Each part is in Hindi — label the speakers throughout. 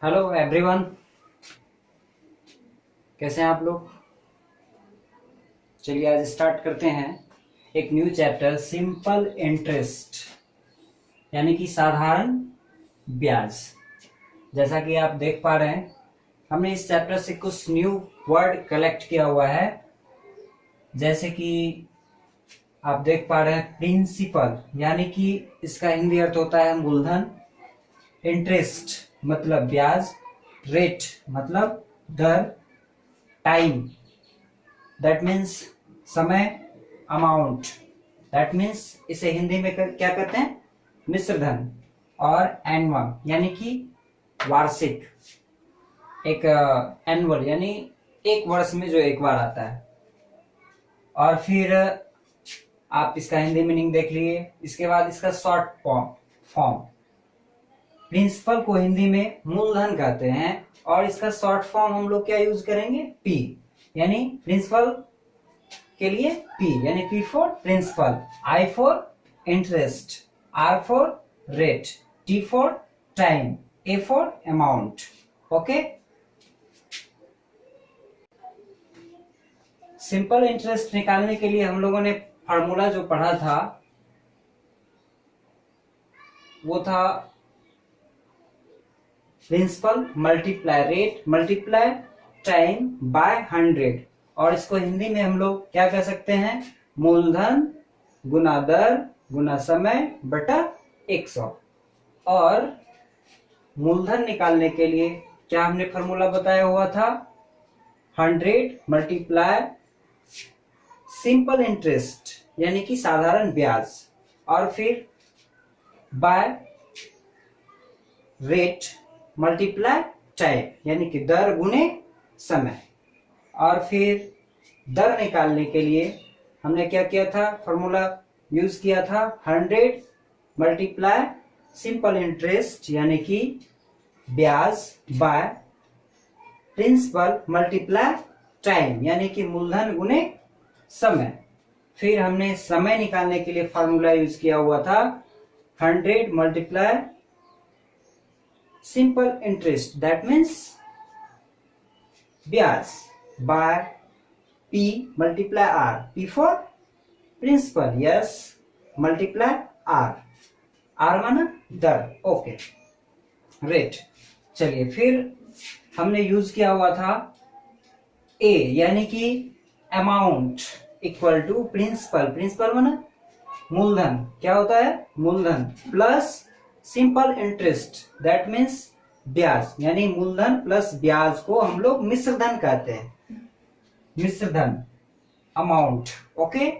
Speaker 1: हेलो एवरीवन, कैसे हैं आप लोग। चलिए आज स्टार्ट करते हैं एक न्यू चैप्टर सिंपल इंटरेस्ट यानी कि साधारण ब्याज। जैसा कि आप देख पा रहे हैं हमने इस चैप्टर से कुछ न्यू वर्ड कलेक्ट किया हुआ है। जैसे कि आप देख पा रहे हैं प्रिंसिपल यानी कि इसका हिंदी अर्थ होता है मूलधन, इंटरेस्ट मतलब ब्याज, रेट मतलब दर, टाइम दैट मीन्स समय, अमाउंट दैट मीन्स इसे हिंदी में क्या कहते हैं मिश्र धन, और एनुअल यानी कि वार्षिक, एक एनुअल यानी एक वर्ष में जो एक बार आता है। और फिर आप इसका हिंदी मीनिंग देख लिए। इसके बाद इसका शॉर्ट फॉर्म प्रिंसिपल को हिंदी में मूलधन कहते हैं और इसका शॉर्ट फॉर्म हम लोग क्या यूज करेंगे पी, यानी प्रिंसिपल के लिए पी यानी P for principal, I for interest, R for rate, T for time, A for amount. Okay, simple interest निकालने के लिए हम लोगों ने फार्मूला जो पढ़ा था वो था principal multiply rate multiply time by 100, और इसको हिंदी में हम लोग क्या कह सकते हैं मूलधन गुना दर गुना समय बटा 100। और मूलधन निकालने के लिए क्या हमने फार्मूला बताया हुआ था 100 मल्टीप्लाई सिंपल इंटरेस्ट यानी कि साधारण ब्याज, और फिर बाय रेट मल्टीप्लाई टाइम यानी कि दर गुने समय। और फिर दर निकालने के लिए हमने क्या किया था फॉर्मूला यूज किया था 100 मल्टीप्लाई सिंपल इंटरेस्ट यानी कि ब्याज बाय प्रिंसिपल मल्टीप्लाई टाइम यानी कि मूलधन गुने समय। फिर हमने समय निकालने के लिए फॉर्मूला यूज किया हुआ था 100 multiply simple interest that means ब्याज by P multiply R, P for principal, yes multiply R, R माना दर, ओके रेट। चलिए फिर हमने यूज किया हुआ था A यानी कि amount equal to principal, principal माना मूलधन, क्या होता है मूलधन plus simple interest that means ब्याज यानी मूलधन प्लस ब्याज को हम लोग मिश्र धन कहते हैं, मिश्र धन अमाउंट। ओके,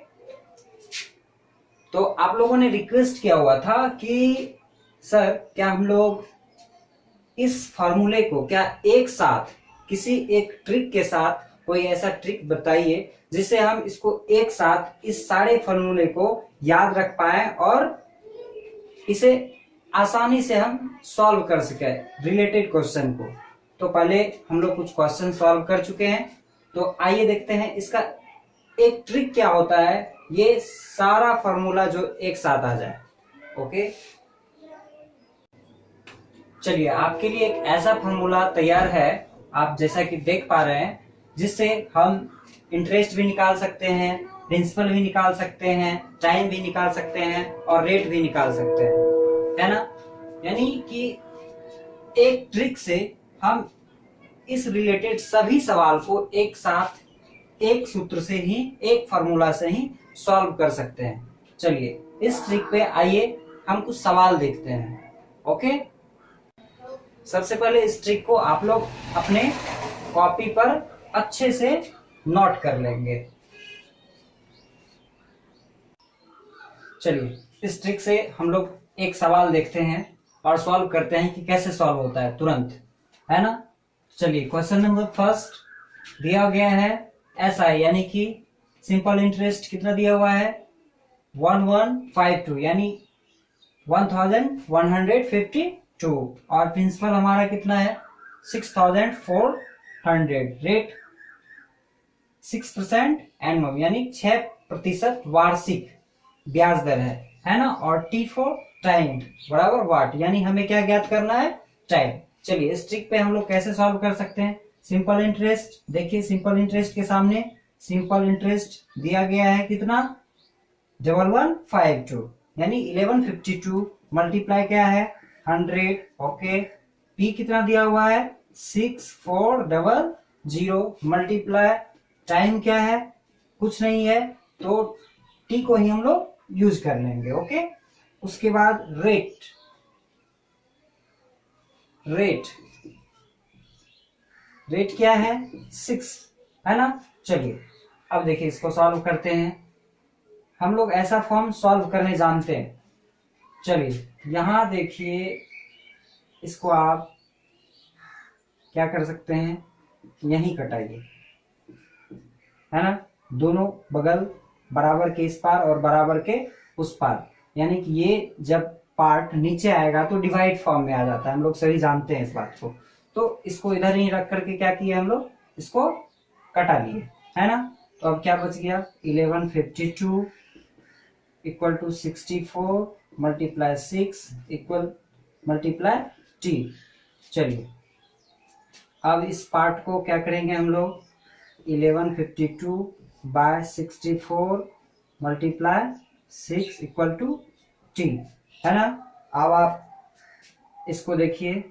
Speaker 1: तो आप लोगों ने रिक्वेस्ट किया हुआ था कि सर क्या हम लोग इस फॉर्मूले को क्या एक साथ किसी एक ट्रिक के साथ कोई ऐसा ट्रिक बताइए जिससे हम इसको एक साथ इस सारे फॉर्मूले को याद रख पाए और इसे आसानी से हम सॉल्व कर सके रिलेटेड क्वेश्चन को। तो पहले हम लोग कुछ क्वेश्चन सॉल्व कर चुके हैं, तो आइए देखते हैं इसका एक ट्रिक क्या होता है, ये सारा फॉर्मूला जो एक साथ आ जाए। ओके, चलिए आपके लिए एक ऐसा फॉर्मूला तैयार है, आप जैसा कि देख पा रहे हैं, जिससे हम इंटरेस्ट भी निकाल सकते हैं, प्रिंसिपल भी निकाल सकते हैं, टाइम भी निकाल सकते हैं और रेट भी निकाल सकते हैं, है ना। यानी कि एक ट्रिक से हम इस रिलेटेड सभी सवाल को एक साथ एक सूत्र से ही, एक फॉर्मूला से ही सॉल्व कर सकते हैं। चलिए इस ट्रिक पे आइए हम कुछ सवाल देखते हैं। ओके, सबसे पहले इस ट्रिक को आप लोग अपने कॉपी पर अच्छे से नोट कर लेंगे। चलिए इस ट्रिक से हम लोग एक सवाल देखते हैं और सॉल्व करते हैं कि कैसे सॉल्व होता है तुरंत, है ना। चलिए क्वेश्चन नंबर फर्स्ट दिया गया है SI यानी कि सिंपल इंटरेस्ट कितना दिया हुआ है 1152 यानी 1152, और प्रिंसिपल हमारा कितना है 6400, रेट 6% एनुअल यानी 6% वार्षिक ब्याज दर है ना। और T फॉर टाइम बराबर वाट, यानी हमें क्या ज्ञात करना है टाइम। चलिए इस ट्रिक पे हम लोग कैसे सॉल्व कर सकते हैं। सिंपल इंटरेस्ट, देखिए सिंपल इंटरेस्ट के सामने सिंपल इंटरेस्ट दिया गया है कितना 1152, यानी 1152 मल्टीप्लाई क्या है 100। ओके, पी कितना दिया हुआ है 6400 मल्टीप्लाई टाइम क्या है कुछ नहीं है, तो टी को ही हम लोग यूज कर लेंगे। ओके, उसके बाद रेट क्या है 6, है ना। चलिए अब देखिए इसको सॉल्व करते हैं। हम लोग ऐसा फॉर्म सॉल्व करने जानते हैं। चलिए यहां देखिए, इसको आप क्या कर सकते हैं, यहीं कटाइए, है ना, दोनों बगल बराबर के इस पार और बराबर के उस पार, यानी कि ये जब पार्ट नीचे आएगा तो डिवाइड फॉर्म में आ जाता है, हम लोग सभी जानते हैं इस बात को। तो इसको इधर ही रख करके क्या किया हम लोग, इसको कटा लिए, है ना। तो अब क्या बच गया 1152 equal to 64 multiply 6 equal multiply T. चलिए अब इस पार्ट को क्या करेंगे हम लोग, 1152 by 64 multiply 6 equal to T, है ना। अब आप इसको देखिए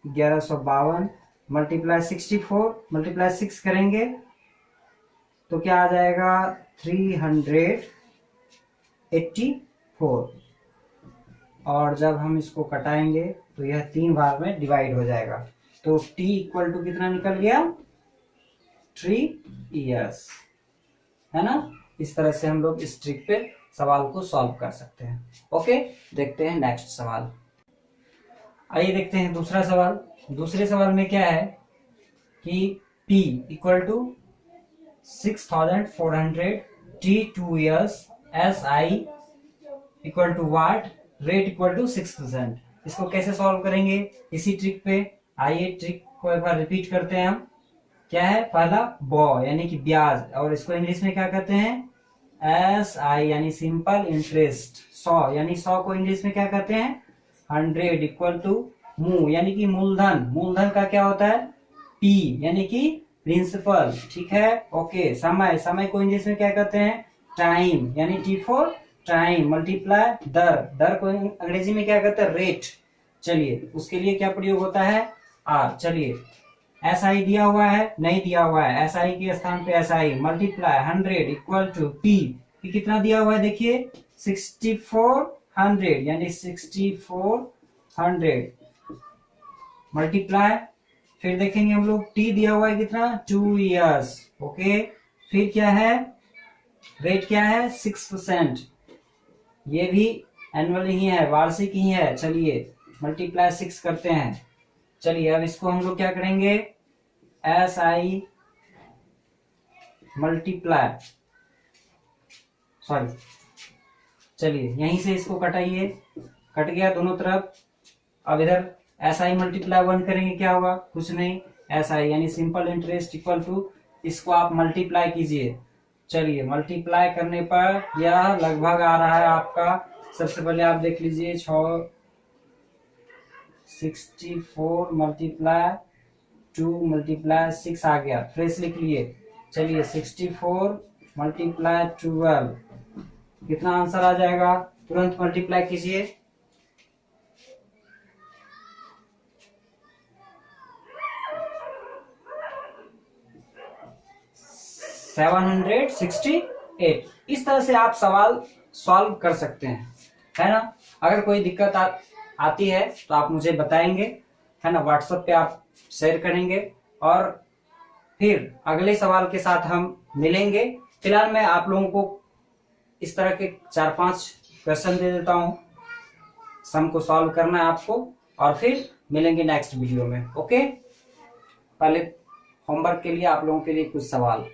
Speaker 1: 1152 मल्टीप्लाई 64 मल्टीप्लाई 6 करेंगे तो क्या आ जाएगा 384, और जब हम इसको कटाएंगे तो यह 3 बार में डिवाइड हो जाएगा, तो t इक्वल टू कितना निकल गया 3 इयर्स, है ना। इस तरह से हम लोग इस ट्रिक पे सवाल को सॉल्व कर सकते हैं। ओके, देखते हैं नेक्स्ट सवाल। आइए देखते हैं दूसरा सवाल। दूसरे सवाल में क्या है कि P equal to 6400 T 2 years SI equal to what, rate equal to 6%। इसको कैसे सॉल्व करेंगे इसी ट्रिक पे। आइए ट्रिक को एक बार रिपीट करते हैं हम। क्या है, पहला बॉ यानी कि ब्याज, और इसको इंग्लिश में क्या कहते हैं SI यानी सिंपल इंटरेस्ट। 100 यानी 100 को इंग्लिश में क्या कहते हैं 100 इक्वल टू मू यानी कि मूलधन। मूलधन का क्या होता है P यानी कि प्रिंसिपल, ठीक है। ओके, समय को इंग्लिश में क्या कहते हैं टाइम यानी T फॉर टाइम मल्टीप्लाई दर को अंग्रेजी में क्या कहते हैं रेट। चलिए उसके लिए क्या प्रयोग होता है R। चलिए SI दिया हुआ है, नहीं दिया हुआ है, SI के स्थान पे SI multiply 100 equal to P कितना दिया हुआ है देखिए 6400 यानी 6400 मल्टीप्लाई, फिर देखेंगे हम लोग T दिया हुआ है कितना 2 इयर्स। ओके, फिर क्या है रेट क्या है 6%, ये भी एनुअल ही है, वार्षिक ही है। चलिए मल्टीप्लाई 6 करते हैं। चलिए अब इसको हम लोग क्या करेंगे SI मल्टीप्लाई, सॉरी, चलिए यहीं से इसको कटाइए, कट गया दोनों तरफ। अब इधर SI मल्टीप्लाई 1 करेंगे क्या होगा, कुछ नहीं, SI यानी सिंपल इंटरेस्ट इक्वल टू, इसको आप मल्टीप्लाई कीजिए। चलिए मल्टीप्लाई करने पर यह लगभग आ रहा है आपका, सबसे पहले आप देख लीजिए 64 मल्टीप्लाई 2 मल्टीप्लाई 6 आ गया, फ्रेश लिख लिए। चलिए 64 मल्टीप्लाई 12 कितना आंसर आ जाएगा, तुरंत मल्टीप्लाई कीजिए। 768। इस तरह से आप सवाल सॉल्व कर सकते हैं, है ना। अगर कोई दिक्कत आती है तो आप मुझे बताएंगे, है ना, व्हाट्सएप पे आप शेयर करेंगे, और फिर अगले सवाल के साथ हम मिलेंगे। फिलहाल मैं आप लोगों को इस तरह के 4-5 क्वेश्चन दे देता हूं, सम को सॉल्व करना है आपको, और फिर मिलेंगे नेक्स्ट वीडियो में। ओके, पहले होमवर्क के लिए आप लोगों के लिए कुछ सवाल।